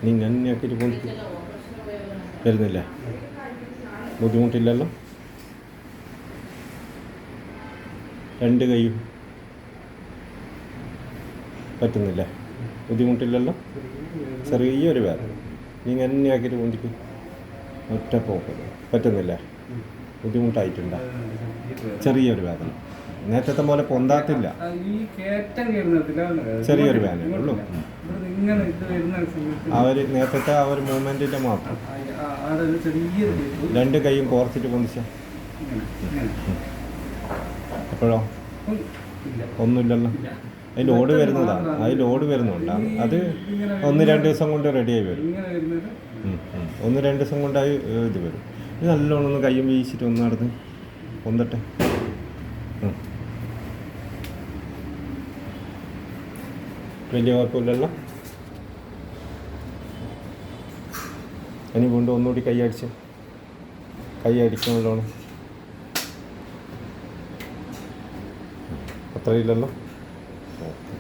നീ നന്നാക്കിയിട്ട് പൊന്തിക്ക്. വരുന്നില്ലേ? ബുദ്ധിമുട്ടില്ലല്ലോ? രണ്ട് കൈയും പറ്റുന്നില്ലേ? ബുദ്ധിമുട്ടില്ലല്ലോ? ചെറിയൊരു വേദന. നീ നന്നാക്കിയിട്ട് പൊന്തിക്ക്. ഒറ്റ പോക്ക് പറ്റുന്നില്ലേ? ബുദ്ധിമുട്ടായിട്ടുണ്ടോ? ചെറിയൊരു വേദന. നേരത്തെ പോലെ പൊന്താത്തില്ല. ചെറിയൊരു വേദന ഉള്ളൂ. നേരത്തെ ആ ഒരു മൂവ്മെൻറ്റിൻ്റെ മാത്രം. രണ്ട് കൈയും കോർത്തിട്ട് പൊന്തിച്ച. എപ്പോഴോ? ഒന്നുമില്ലല്ലോ. അതിൽ ലോഡ് വരുന്നതാണ്. അതിൽ ലോഡ് വരുന്നുണ്ടാണ്. അത് 1-2 ദിവസം കൊണ്ട് റെഡിയായി വരും. 1-2 ദിവസം കൊണ്ടായി ഇത് വരും. ഇത് നല്ലോണം ഒന്ന് കയ്യും വീശിട്ട് ഒന്ന് നടന്ന് പൊന്തട്ടെ. വലിയ കുഴപ്പമില്ലല്ലോ? ഇനി വീണ്ടും ഒന്നുകൂടി കൈ അടിക്കും നല്ലോണം. അത്രയില്ലല്ലോ? ഓക്കെ.